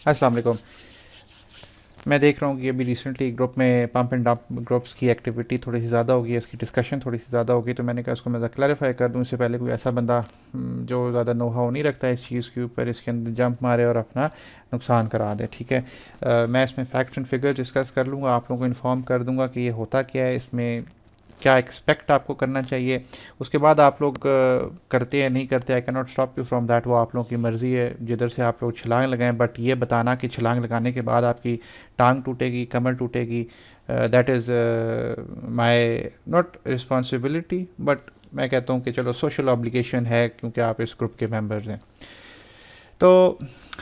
अस्सलाम वालेकुम। मैं देख रहा हूँ कि अभी रिसेंटली ग्रुप में पंप एंड डंप ग्रुप्स की एक्टिविटी थोड़ी सी ज़्यादा होगी, इसकी डिस्कशन थोड़ी सी ज़्यादा होगी, तो मैंने कहा इसको मैं क्लैरिफाई कर दूँ इससे पहले कोई ऐसा बंदा जो ज़्यादा नो हाउ नहीं रखता है इस चीज़ के ऊपर, इसके अंदर जंप मारे और अपना नुकसान करा दे। ठीक है, मैं इसमें फैक्ट एंड फिगर डिस्कस कर लूँगा, आप लोगों को इन्फॉर्म कर दूँगा कि ये होता क्या है, इसमें क्या एक्सपेक्ट आपको करना चाहिए। उसके बाद आप लोग करते हैं नहीं करते, I can not stop you from that, वो आप लोगों की मर्ज़ी है जिधर से आप लोग छलांग लगाएं, बट ये बताना कि छलांग लगाने के बाद आपकी टांग टूटेगी, कमर टूटेगी, that is my not responsibility, but मैं कहता हूँ कि चलो सोशल ऑब्लिगेशन है क्योंकि आप इस ग्रुप के मेंबर्स हैं। तो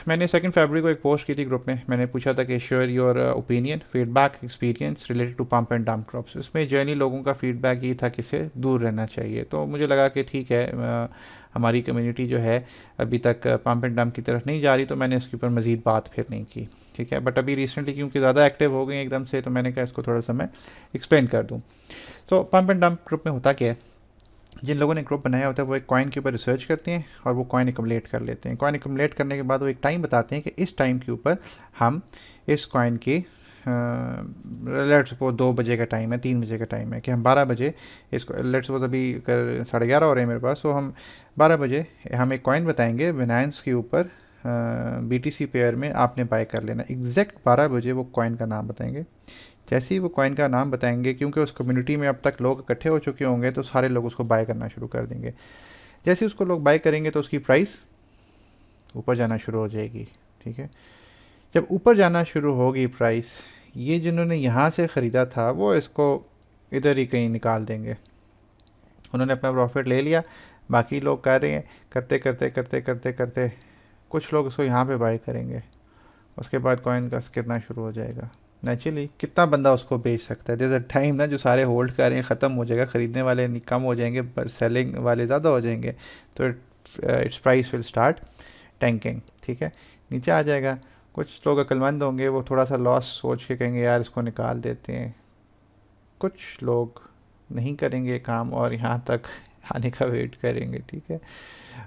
मैंने 2 फरवरी को एक पोस्ट की थी ग्रुप में, मैंने पूछा था कि share your opinion feedback experience related to pump and dump crops. इसमें जर्नी लोगों का फीडबैक ये था कि इससे दूर रहना चाहिए, तो मुझे लगा कि ठीक है, हमारी कम्युनिटी जो है अभी तक पंप एंड डंप की तरफ नहीं जा रही, तो मैंने इसके ऊपर मज़ीद बात फिर नहीं की। ठीक है, बट अभी रिसेंटली क्योंकि ज़्यादा एक्टिव हो गई एकदम से, तो मैंने कहा इसको थोड़ा सा मैं एक्सप्लेन कर दूँ। तो पंप एंड डंप ग्रुप में होता क्या है, जिन लोगों ने ग्रुप बनाया होता है वो एक कॉइन के ऊपर रिसर्च करते हैं और वो कॉइन एकमुलेट कर लेते हैं। कॉइन एकमुलेट करने के बाद वो एक टाइम बताते हैं कि इस टाइम के ऊपर हम इस कॉइन की लेट्स सपोज 2 बजे का टाइम है, 3 बजे का टाइम है, कि हम 12 बजे इसको, लेट्स सपोज अभी 11:30 हो रहे हैं मेरे पास, तो हम 12 बजे हम एक कॉइन बताएंगे बिनाइंस के ऊपर, BTC पेयर में आपने बाय कर लेना। एग्जैक्ट 12 बजे वो कॉइन का नाम बताएंगे। जैसे ही वो कॉइन का नाम बताएंगे, क्योंकि उस कम्युनिटी में अब तक लोग इकट्ठे हो चुके होंगे, तो सारे लोग उसको बाय करना शुरू कर देंगे। जैसे ही उसको लोग बाय करेंगे तो उसकी प्राइस ऊपर जाना शुरू हो जाएगी। ठीक है, जब ऊपर जाना शुरू होगी प्राइस, ये जिन्होंने यहाँ से ख़रीदा था वो इसको इधर ही कहीं निकाल देंगे, उन्होंने अपना प्रॉफिट ले लिया। बाकी लोग कर रहे हैं, करते करते करते करते करते कुछ लोग इसको यहाँ पे बाय करेंगे, उसके बाद कॉइन का गिरना शुरू हो जाएगा। नेचुरली कितना बंदा उसको बेच सकता है, जैसे टाइम ना जो सारे होल्ड कर रहे हैं ख़त्म हो जाएगा, ख़रीदने वाले कम हो जाएंगे, सेलिंग वाले ज़्यादा हो जाएंगे, तो it's price will start tanking. ठीक है, नीचे आ जाएगा। कुछ लोग अक्लमंद होंगे, वो थोड़ा सा लॉस सोच के कहेंगे यार इसको निकाल देते हैं। कुछ लोग नहीं करेंगे काम और यहाँ तक आने का वेट करेंगे। ठीक है,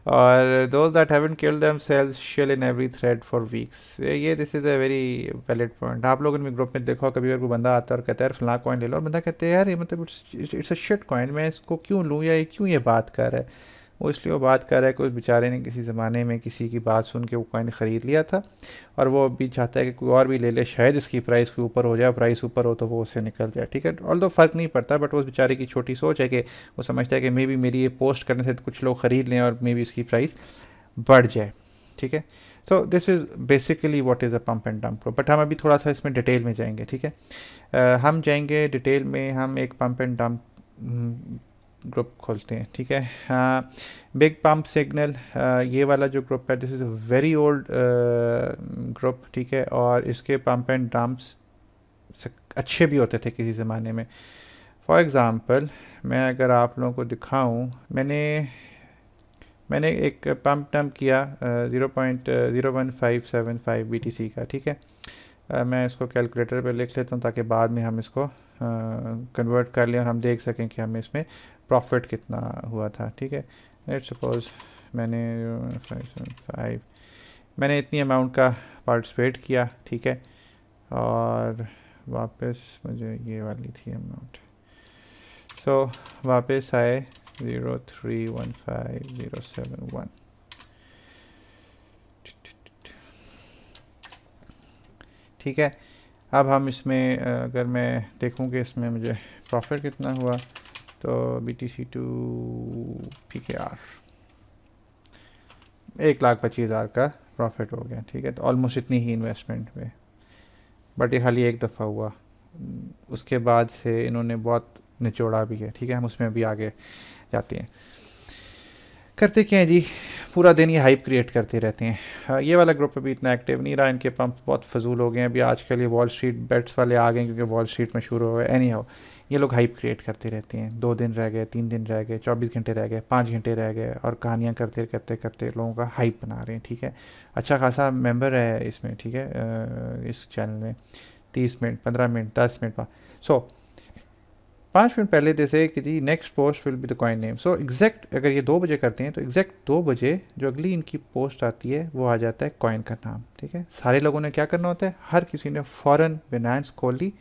और those that haven't killed themselves shill in every thread for weeks, ये this is a very valid point. आप लोगों ने ग्रुप में देखो, कभी अगर कोई बंदा आता है और कहता है यार फलां कॉइन ले लो, और बंदा कहते हैं यार ये मतलब इट्स अ शिट कॉइन, मैं इसको क्यों लूँ, या ये क्यों ये बात कर रहा है। वो इसलिए वो बात कर रहा है कि उस बेचारे ने किसी ज़माने में किसी की बात सुन के वो कॉइन ख़रीद लिया था, और वो अभी चाहता है कि कोई और भी ले ले, शायद इसकी प्राइस के ऊपर हो जाए, प्राइस ऊपर हो तो वो उससे निकल जाए। ठीक है, ऑल दो फ़र्क नहीं पड़ता, बट उस बेचारे की छोटी सोच है कि वो समझता है कि मे बी मेरी ये पोस्ट करने से कुछ लोग ख़रीद लें और मे बी इसकी प्राइस बढ़ जाए। ठीक है, सो this is basically what is a pump and dump group, but हम अभी थोड़ा सा इसमें डिटेल में जाएंगे। ठीक है, हम जाएंगे डिटेल में, हम एक पंप एंड डंप ग्रुप खोलते हैं। ठीक है, बिग पंप सिग्नल, ये वाला जो ग्रुप है this is a very old group. ठीक है, और इसके पंप एंड डंप्स अच्छे भी होते थे किसी ज़माने में। फॉर एग्ज़ाम्पल मैं अगर आप लोगों को दिखाऊं, मैंने एक पंप डंप किया 0.01575 BTC का। ठीक है, मैं इसको कैलकुलेटर पे लिख लेता हूँ ताकि बाद में हम इसको कन्वर्ट कर लें और हम देख सकें कि हमें इसमें प्रॉफिट कितना हुआ था। ठीक है, लेट्स सपोज मैंने 575, मैंने इतनी अमाउंट का पार्टिसिपेट किया। ठीक है, और वापस मुझे ये वाली थी अमाउंट, सो वापस आए 0315071। ठीक है, अब हम इसमें अगर मैं देखूं कि इसमें मुझे प्रॉफिट कितना हुआ, तो BTC टू PKR 1,25,000 का प्रॉफिट हो गया। ठीक है, तो ऑलमोस्ट इतनी ही इन्वेस्टमेंट में, बट ये खाली एक दफ़ा हुआ, उसके बाद से इन्होंने बहुत निचोड़ा भी है। ठीक है, हम उसमें भी आगे जाते हैं। करते क्या है जी, पूरा दिन ये हाइप क्रिएट करते रहते हैं। ये वाला ग्रुप अभी इतना एक्टिव नहीं रहा, इनके पंप बहुत फजूल हो गए हैं अभी आजकल, ये वॉल स्ट्रीट बेट्स वाले आ गए क्योंकि वॉल स्ट्रीट में शुरू हो गए। एनी हाउ, ये लोग हाइप क्रिएट करते रहते हैं, 2 दिन रह गए, 3 दिन रह गए, 24 घंटे रह गए, 5 घंटे रह गए, और कहानियाँ करते करते करते लोगों का हाइप बना रहे हैं। ठीक है, अच्छा खासा मेंबर है इसमें। ठीक है, इस चैनल में 30 minute, 15 minute, 10 minute. So 5 minute पहले जैसे कि जी next post will be the coin name. So exact अगर ये 2 बजे करते हैं तो एग्जैक्ट 2 बजे जो अगली इनकी पोस्ट आती है वो आ जाता है कॉइन का नाम, ठीक है। सारे लोगों ने क्या करना होता है, हर किसी ने फ़ौरन बिनांस खोल ली,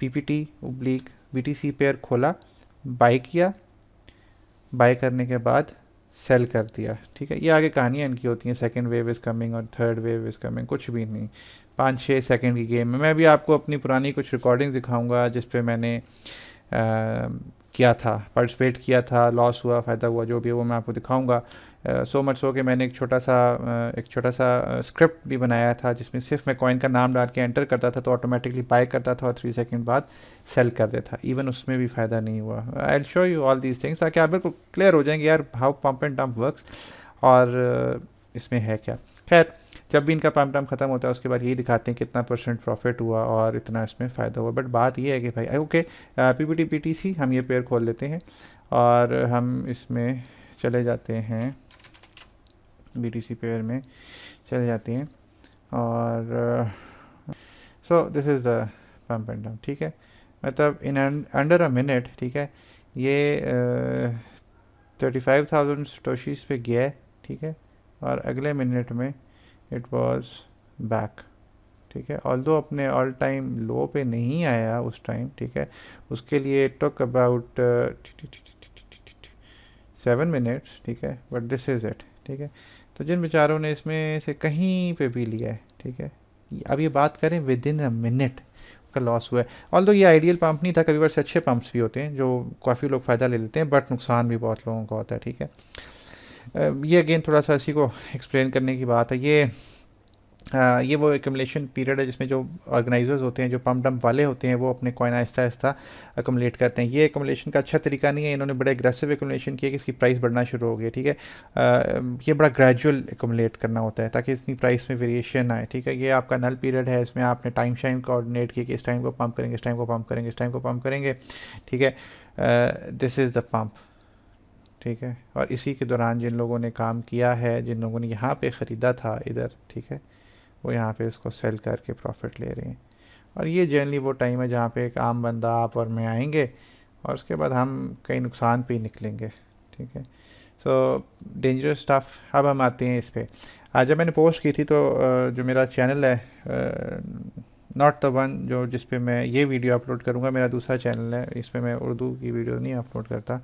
पीपीटी ओब्लिक बीटीसी पेयर खोला, बाय किया, बाय करने के बाद सेल कर दिया, ठीक है। ये आगे कहानियाँ इनकी होती हैं, सेकंड वेव इज़ कमिंग और थर्ड वेव इज़ कमिंग, कुछ भी नहीं। 5-6 सेकंड की गेम है। मैं भी आपको अपनी पुरानी कुछ रिकॉर्डिंग दिखाऊंगा जिस पे मैंने किया था, पार्टिसिपेट किया था, लॉस हुआ, फ़ायदा हुआ, जो भी है वो मैं आपको दिखाऊंगा। सो मच सो कि मैंने एक छोटा सा स्क्रिप्ट भी बनाया था जिसमें सिर्फ मैं कॉइन का नाम डाल के एंटर करता था तो ऑटोमेटिकली बाय करता था और 3 सेकंड बाद सेल कर देता था। इवन उसमें भी फ़ायदा नहीं हुआ। I will show you all these things ताकि आप बिल्कुल क्लियर हो जाएंगे यार how pump and dump works और इसमें है क्या। खैर, जब भी इनका पंप डंप खत्म होता है उसके बाद यही दिखाते हैं कितना % प्रॉफिट हुआ और इतना इसमें फ़ायदा हुआ। बट बात ये है कि भाई ओके, पीपीटी पीटीसी हम ये पेयर खोल लेते हैं और हम इसमें चले जाते हैं, बीटीसी पेयर में चले जाते हैं और सो this is the pump and dump, ठीक है। मतलब इन अंडर अ मिनट, ठीक है, ये 35,000 सटोशीज़ पे गया है, ठीक है, और अगले मिनट में इट वाज बैक, ठीक है। ऑल्दो अपने ऑल टाइम लो पे नहीं आया उस टाइम, ठीक है, उसके लिए टुक अबाउट 7 मिनट्स, ठीक है, बट दिस इज़ इट, ठीक है। तो जिन बेचारों ने इसमें से कहीं पे भी लिया है, ठीक है, अब ये बात करें विद इन अ मिनट का लॉस हुआ है। ऑल्दो ये आइडियल पंप नहीं था, कभी बार से अच्छे पंप्स भी होते हैं जो काफ़ी लोग फ़ायदा ले लेते हैं, बट नुकसान भी बहुत लोगों का होता है, ठीक है। ये अगेन थोड़ा सा इसी को एक्सप्लेन करने की बात है। ये वो एकमुलेशन पीरियड है जिसमें जो ऑर्गेनाइजर्स होते हैं, जो पंप डंप वाले होते हैं, वो अपने कॉइन आहिस्ता आहिस्ता एकमुलेट करते हैं। ये एकमुलेशन का अच्छा तरीका नहीं है, इन्होंने बड़े एग्रेसिव एकमुलेशन किया कि इसकी प्राइस बढ़ना शुरू हो गई, ठीक है। ये बड़ा ग्रेजुअल एकमुलेट करना होता है ताकि इतनी प्राइस में वेरिएशन आए, ठीक है। ये आपका नल पीरियड है, इसमें आपने टाइम शाइम कोऑर्डिनेट किया कि इस टाइम को पंप करेंगे, इस टाइम को पंप करेंगे, इस टाइम को पंप करेंगे, ठीक है। दिस इज़ द पंप, ठीक है। और इसी के दौरान जिन लोगों ने काम किया है, जिन लोगों ने यहाँ पे ख़रीदा था इधर, ठीक है, वो यहाँ पे इसको सेल करके प्रॉफिट ले रहे हैं। और ये जनरली वो टाइम है जहाँ पे एक आम बंदा आप और मैं आएंगे और उसके बाद हम कई नुकसान पे ही निकलेंगे, ठीक है। So dangerous stuff. अब हम आते हैं इस पर। आज जब मैंने पोस्ट की थी तो जो मेरा चैनल है, नॉट द वन जो जिस पे मैं ये वीडियो अपलोड करूँगा, मेरा दूसरा चैनल है, इस पर मैं उर्दू की वीडियो नहीं अपलोड करता।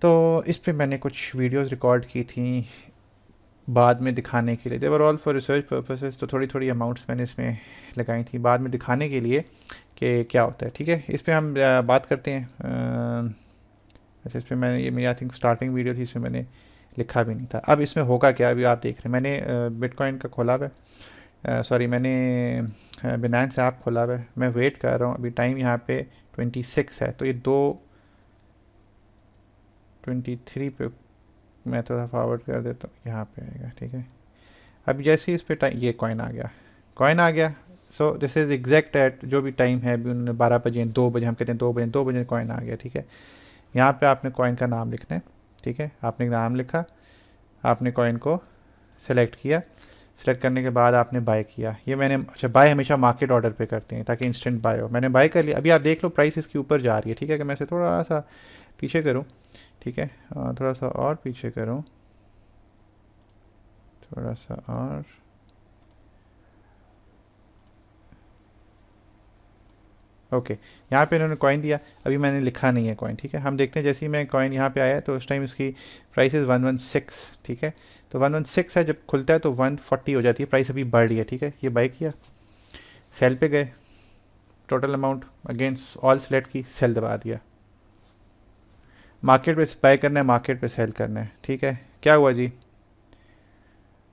तो इस पे मैंने कुछ वीडियोस रिकॉर्ड की थी बाद में दिखाने के लिए, they were all for research purposes. तो थोड़ी थोड़ी अमाउंट्स मैंने इसमें लगाई थी बाद में दिखाने के लिए कि क्या होता है, ठीक है। इस पे हम बात करते हैं। अच्छा, इस पर मैंने ये मेरी आई थिंक स्टार्टिंग वीडियो थी, इसमें मैंने लिखा भी नहीं था। अब इसमें होगा क्या, अभी आप देख रहे हैं मैंने बिटकॉइन का खोला हुआ है, सॉरी मैंने बिनांस ऐप खोला हुआ है। मैं वेट कर रहा हूँ, अभी टाइम यहाँ पे 26 है, तो ये 2:23 पे मैं थोड़ा फॉरवर्ड कर देता हूँ, यहाँ पे आएगा, ठीक है। अभी जैसे ही इस पे टाइम, ये कॉइन आ गया। So this is exact at जो भी टाइम है, अभी उन्होंने 12 बजे 2 बजे, हम कहते हैं 2 बजे कॉइन आ गया, ठीक है। यहाँ पे आपने कॉइन का नाम लिखना है, ठीक है। आपने नाम लिखा, आपने कॉइन को सेलेक्ट किया, सेलेक्ट करने के बाद आपने बाय किया। ये मैंने, अच्छा, बाय हमेशा मार्केट ऑर्डर पे करते हैं ताकि इंस्टेंट बाय हो। मैंने बाय कर लिया। अभी आप देख लो प्राइस इसके ऊपर जा रही है, ठीक है। कि मैं इसे थोड़ा सा पीछे करूँ, ठीक है, थोड़ा सा और पीछे करूँ, थोड़ा सा और, ओके। यहाँ पे इन्होंने कॉइन दिया, अभी मैंने लिखा नहीं है कॉइन, ठीक है। हम देखते हैं जैसे ही मैं कॉइन यहाँ पे आया तो उस टाइम इसकी प्राइस 116, ठीक है। तो 116 है, जब खुलता है तो 140 हो जाती है, प्राइस अभी बढ़ रही है, ठीक है। ये बाय किया, सेल पे गए, total amount against all select की, सेल दबा दिया। मार्केट पे बाय करना है, मार्केट पे सेल करना है, ठीक है। क्या हुआ जी,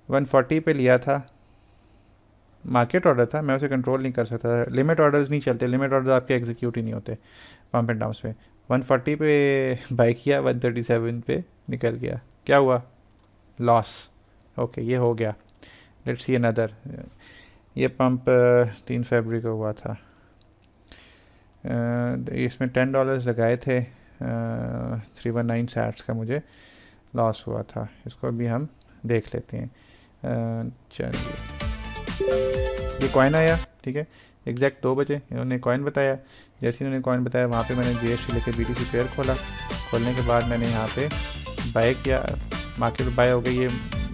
140 पे लिया था, मार्केट ऑर्डर था, मैं उसे कंट्रोल नहीं कर सकता। लिमिट ऑर्डर्स नहीं चलते, लिमिट ऑर्डर आपके एग्जीक्यूट ही नहीं होते पंप एंड डाउन्स पे। 140 पे बाय किया, 137 पे निकल गया, क्या हुआ, लॉस। ओके, ये हो गया। Let's see another. ये पंप 3 फरवरी को हुआ था, इसमें $10 लगाए थे, 319 सैट्स का मुझे लॉस हुआ था। इसको अभी हम देख लेते हैं। चलिए, ये कॉइन आया, ठीक है, एग्जैक्ट 2 बजे इन्होंने कॉइन बताया। जैसे इन्होंने कॉइन बताया वहाँ पे मैंने GST लेके BTC पेयर खोला। खोलने के बाद मैंने यहाँ पे बाय किया, मार्केट बाय हो गई, ये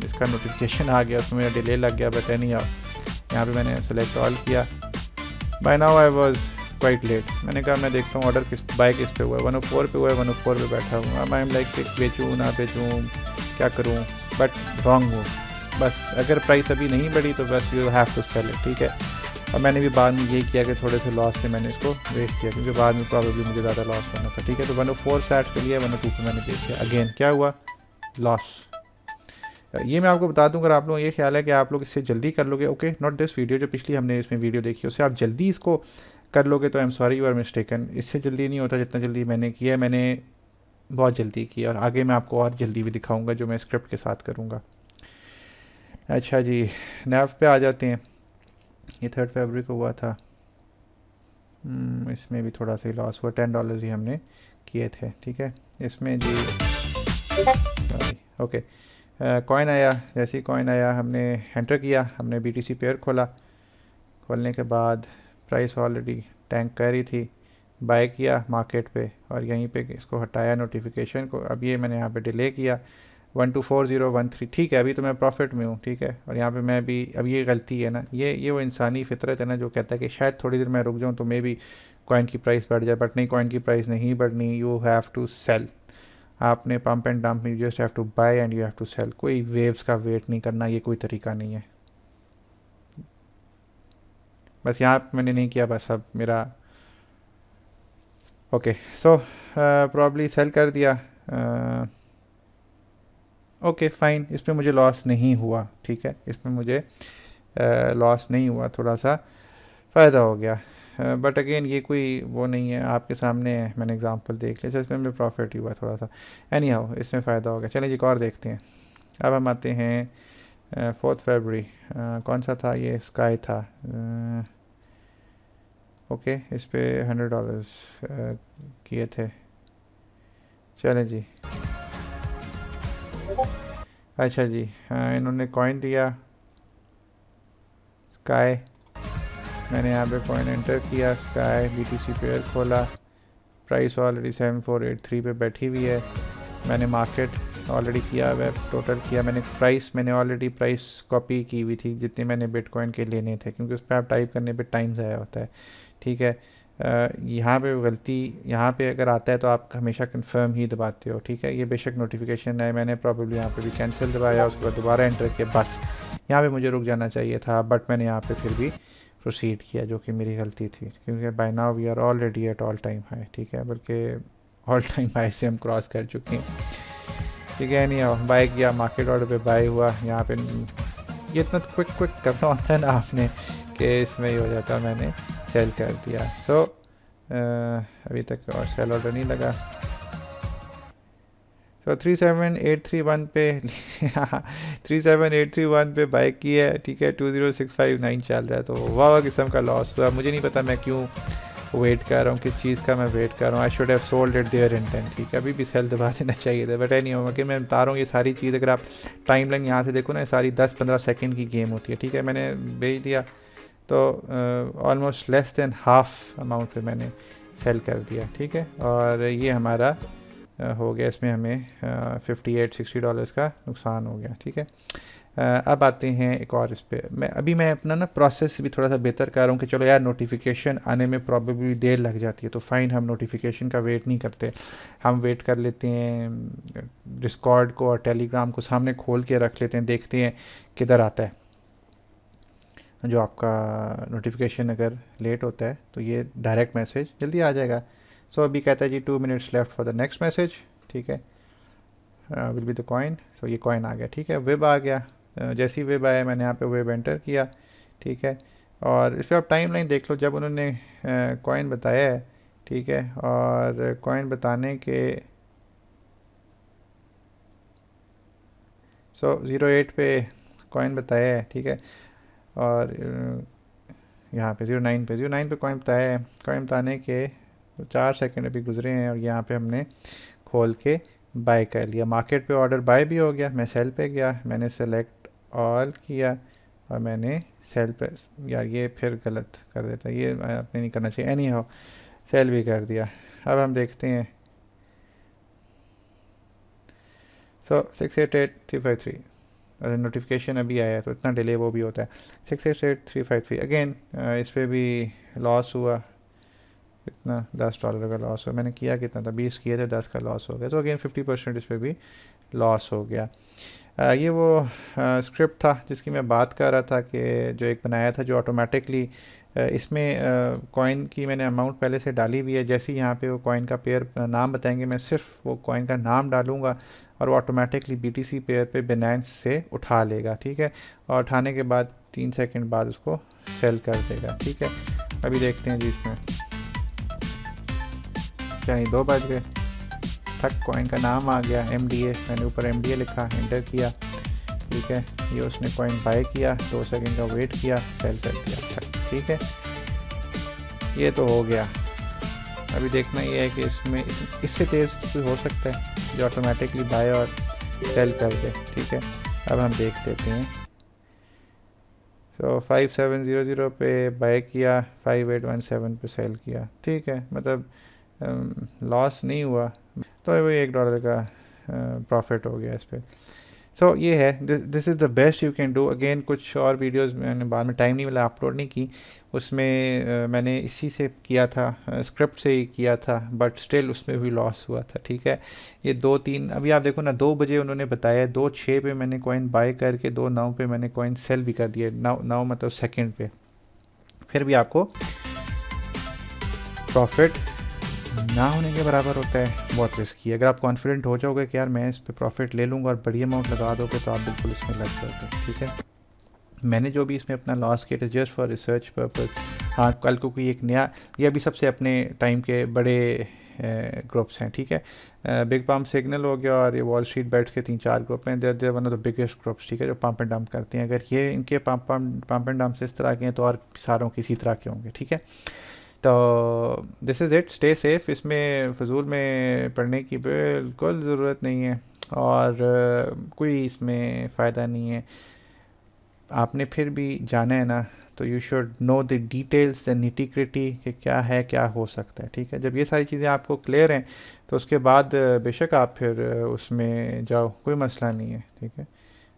इसका नोटिफिकेशन आ गया, उसमें मेरा डिले लग गया, बट एनी यहाँ पे मैंने सेलेक्ट ऑल किया। By now I was quite late. मैंने कहा मैं देखता हूँ ऑर्डर बाय किस पे हुआ है, 104 पे हुआ है, 104 पे बैठा हूँ। अब आई एम लाइक बेचूँ ना बेचूँ, क्या करूँ, बट रॉन्ग हूँ। बस अगर प्राइस अभी नहीं बढ़ी तो बस you have to sell it, ठीक है। और मैंने भी बाद में यही किया कि थोड़े से लॉस से मैंने इसको बेच दिया, क्योंकि बाद में प्रॉब्लली मुझे ज़्यादा लॉस करना था, ठीक है। तो 104 सैट पे लिया, 102 पे मैंने बेच दिया। अगेन क्या हुआ, लॉस। ये मैं आपको बता दूं, अगर आप लोगों को ये ख्याल है कि आप लोग इससे जल्दी कर लोगे, ओके, नॉट दिस वीडियो, जो पिछली हमने इसमें वीडियो देखी उससे आप जल्दी इसको कर लोगे, तो I am sorry, you are mistaken. इससे जल्दी नहीं होता जितना जल्दी मैंने किया। मैंने बहुत जल्दी किया और आगे मैं आपको और जल्दी भी दिखाऊंगा, जो मैं स्क्रिप्ट के साथ करूँगा। अच्छा जी, नैव पे आ जाते हैं। ये 3 फरवरी को हुआ था। इसमें भी थोड़ा सा लॉस हुआ, $10 ही हमने किए थे, ठीक है। इसमें जी सॉरी, ओके, कॉइन आया। जैसे ही कॉइन आया हमने एंटर किया, हमने BTC पेयर खोला। खोलने के बाद प्राइस ऑलरेडी टैंक कर रही थी, बाय किया मार्केट पे और यहीं पे इसको हटाया नोटिफिकेशन को। अब ये मैंने यहाँ पे डिले किया 124013, ठीक है, अभी तो मैं प्रॉफिट में हूँ, ठीक है। और यहाँ पे मैं भी, अब ये गलती है ना, ये वो इंसानी फितरत है ना जो कहता है कि शायद थोड़ी देर मैं रुक जाऊँ तो मे भी कॉइन की प्राइस बढ़ जाए, बट नहीं, कॉइन की प्राइस नहीं बढ़नी, यू हैव टू सेल। आपने पंप एंड डंप में you just have to buy and you have to sell. कोई वेव्स का वेट नहीं करना, ये कोई तरीका नहीं है। बस यहाँ मैंने नहीं किया, बस अब मेरा ओके। सो प्रॉब्ली सेल कर दिया। ओके फाइन, इसमें मुझे लॉस नहीं हुआ, ठीक है, इसमें मुझे लॉस नहीं हुआ, थोड़ा सा फ़ायदा हो गया। बट अगेन ये कोई वो नहीं है, आपके सामने है, मैंने एग्जांपल देख लिया, इसमें मुझे प्रॉफिट ही हुआ थोड़ा सा। एनी हाउ इसमें फ़ायदा हो गया। चलिए जी और देखते हैं। अब हम आते हैं 4 फरवरी, कौन सा था ये, स्काई था। ओके, इस पे $100 किए थे। चलें जी, अच्छा जी, इन्होंने कॉइन दिया स्काई। मैंने यहाँ पे कॉइन एंटर किया, स्काई BTC पेयर खोला। प्राइस ऑलरेडी 7483 पे बैठी हुई है। मैंने मार्केट ऑलरेडी किया हुआ है, टोटल किया मैंने। प्राइस मैंने ऑलरेडी प्राइस कॉपी की हुई थी जितने मैंने बिटकॉइन के लेने थे, क्योंकि उस पर आप टाइप करने पे टाइम ज़ाया होता है, ठीक है। यहाँ पे गलती, यहाँ पे अगर आता है तो आप हमेशा कंफर्म ही दबाते हो, ठीक है। ये बेशक नोटिफिकेशन है, मैंने प्रॉब्लली यहाँ पे भी कैंसिल दबाया, उसके बाद दोबारा एंटर किया, बस यहाँ पे मुझे रुक जाना चाहिए था, बट मैंने यहाँ पे फिर भी प्रोसीड किया, जो कि मेरी गलती थी, क्योंकि by now we are already at all time high, ठीक है, बल्कि ऑल टाइम हाई से हम क्रॉस कर चुके हैं, ठीक है। नहीं बाय किया, मार्केट ऑर्डर पे बाय हुआ। यहाँ पे ये इतना क्विक करना होता है ना आपने, कि इसमें ही हो जाता, मैंने सेल कर दिया। सो अभी तक और सेल ऑर्डर नहीं लगा। तो 37831 पे 37831 पे बाय की है, ठीक है। 20659 चल रहा है, तो वाह किस्म का लॉस हुआ। मुझे नहीं पता मैं क्यों वेट कर रहा हूँ, किस चीज़ का मैं वेट कर रहा हूँ। I should have sold it there and then, ठीक है। अभी भी सेल दबा देना चाहिए था, बट नहीं होगा कि मैं बता रहा हूँ ये सारी चीज़, अगर आप टाइम लाइन यहाँ से देखो ना, सारी 10-15 सेकेंड की गेम होती है, ठीक है। मैंने भेज दिया तो almost less than half amount पे मैंने सेल कर दिया, ठीक है। और ये हमारा हो गया, इसमें हमें $58-60 का नुकसान हो गया, ठीक है। अब आते हैं एक और इस पर। मैं अपना ना प्रोसेस भी थोड़ा सा बेहतर कर रहा हूँ कि चलो यार नोटिफिकेशन आने में प्रॉबेबली देर लग जाती है, तो फ़ाइन, हम नोटिफिकेशन का वेट नहीं करते, हम वेट कर लेते हैं डिस्कॉर्ड को और टेलीग्राम को सामने खोल के रख लेते हैं, देखते हैं किधर आता है जो आपका नोटिफिकेशन। अगर लेट होता है तो ये डायरेक्ट मैसेज जल्दी आ जाएगा। सो अभी कहता है जी 2 minutes left for the next message, ठीक है, विल बी द कॉइन। तो ये कॉइन आ गया, ठीक है। वेब आ गया, जैसे ही वेब आया मैंने यहाँ पे वेब एंटर किया, ठीक है। और इस पर आप टाइम लाइन देख लो, जब उन्होंने कॉइन बताया है, ठीक है, और कॉइन बताने के 08 पे कॉइन बताया है, ठीक है। और यहाँ पे 09 पे कॉइन बताया है। कॉइन बताने के 4 सेकंड अभी गुजरे हैं और यहाँ पे हमने खोल के बाय कर लिया। मार्केट पे ऑर्डर बाय भी हो गया, मैं सेल पे गया, मैंने सेलेक्ट ऑल किया और मैंने सेल प्रेस, यार ये फिर गलत कर देता, ये आपने नहीं करना चाहिए। एनी हाउ सेल भी कर दिया। अब हम देखते हैं। सो 688,353 अगर नोटिफिकेशन अभी आया है तो इतना डिले वो भी होता है। 688,353 अगेन इस पर भी लॉस हुआ। कितना, $10 का लॉस हुआ। मैंने किया कितना था, 20 किए थे, 10 का लॉस हो गया। तो अगेन 50% इस पर भी लॉस हो गया। ये वो स्क्रिप्ट था जिसकी मैं बात कर रहा था कि जो एक बनाया था जो ऑटोमेटिकली इसमें कॉइन की मैंने अमाउंट पहले से डाली हुई है। जैसे ही यहाँ पे वो कॉइन का पेयर नाम बताएंगे, मैं सिर्फ वो कॉइन का नाम डालूंगा और वो ऑटोमेटिकली BTC पेयर पे बिनांस से उठा लेगा, ठीक है। और उठाने के बाद 3 सेकंड बाद उसको सेल कर देगा, ठीक है। अभी देखते हैं जी इसमें क्या नहीं, 2 बज गए, ठक कॉइन का नाम आ गया MDA, मैंने ऊपर MDA लिखा, एंटर किया, ठीक है। ये उसने कॉइन बाय किया, 2 सेकंड का वेट किया, सेल कर दिया, ठक, ठीक है। ये तो हो गया। अभी देखना ये है कि इसमें इससे तेज़ कोई हो सकता है जो ऑटोमेटिकली बाय और सेल कर दे, ठीक है। अब हम देख लेते हैं। तो 5700 पे बाय किया, 5817 पे सेल किया, ठीक है। मतलब लॉस नहीं हुआ, तो वो $1 का प्रॉफिट हो गया इस पर। सो ये है, this is the best you can do. Again कुछ और वीडियोस मैंने बाद में टाइम नहीं मिला, अपलोड नहीं की, उसमें मैंने इसी से किया था, स्क्रिप्ट से ही किया था, बट स्टिल उसमें भी लॉस हुआ था, ठीक है। ये 2-3 अभी आप देखो ना, 2 बजे उन्होंने बताया, 2:06 पे मैंने कॉइन बाय करके 2:09 पे मैंने कॉइन सेल भी कर दिया, 9 मतलब सेकेंड पे। फिर भी आपको प्रॉफिट ना होने के बराबर होता है, बहुत रिस्की है। अगर आप कॉन्फिडेंट हो जाओगे कि यार मैं इस पर प्रॉफिट ले लूँगा और बड़ी अमाउंट लगा दोगे, तो आप बिल्कुल इसमें लग जाओगे, ठीक है। मैंने जो भी इसमें अपना लॉस किया जस्ट फॉर रिसर्च पर्पस। हाँ, कल को कोई एक नया, ये अभी सबसे अपने टाइम के बड़े ग्रुप्स हैं, ठीक है। बिग पम्प सिग्नल हो गया और ये वॉल स्ट्रीट बेट्स के 3-4 ग्रुप हैं, there one of the biggest groups, ठीक है, जो पंप एंड डंप करते हैं। अगर ये इनके पंप एंड डंप इस तरह के हैं तो और सारों किसी तरह के होंगे, ठीक है। तो this is it, stay safe. इसमें फजूल में पढ़ने की बिल्कुल ज़रूरत नहीं है और कोई इसमें फ़ायदा नहीं है। आपने फिर भी जाना है ना, तो you should know the details, the nitty gritty कि क्या है, क्या हो सकता है, ठीक है। जब ये सारी चीज़ें आपको क्लियर हैं तो उसके बाद बेशक आप फिर उसमें जाओ, कोई मसला नहीं है, ठीक है।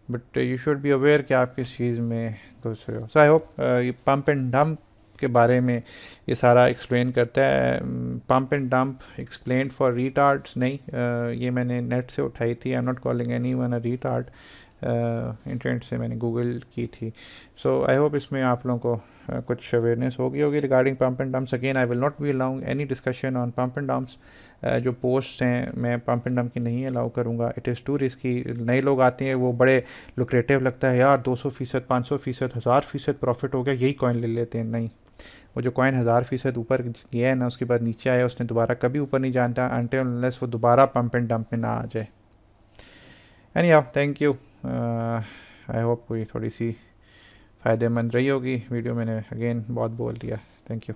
But you should be aware कि आप किस चीज़ में घुस रहे हो। सो आई होप ये पंप एंड डंप के बारे में ये सारा एक्सप्लेन करता है। Pump and dump explain for retards नहीं, ये मैंने नेट से उठाई थी। I am not calling anyone a retard, internet से मैंने गूगल की थी। सो आई होप इसमें आप लोगों को कुछ अवेयरनेस होगी regarding pump and dumps. Again I will not be allowing any discussion on pump and dumps. जो पोस्ट हैं मैं पंप एंड डंप की नहीं अलाउ करूँगा, इट इज़ टू रिस्की। नए लोग आते हैं, वो बड़े लुक्रेटिव लगता है, यार 200%, 500%, 1000% प्रॉफिट हो गया, यही कॉइन ले लेते हैं। नहीं, वो जो कॉइन 1000% ऊपर गया है ना, उसके बाद नीचे आया, उसने दोबारा कभी ऊपर नहीं जानता अनटिल अनलेस वो दोबारा पंप एंड डंप में ना आ जाए। Any how, thank you. I hope कोई थोड़ी सी फ़ायदेमंद रही होगी वीडियो। मैंने अगेन बहुत बोल दिया। Thank you.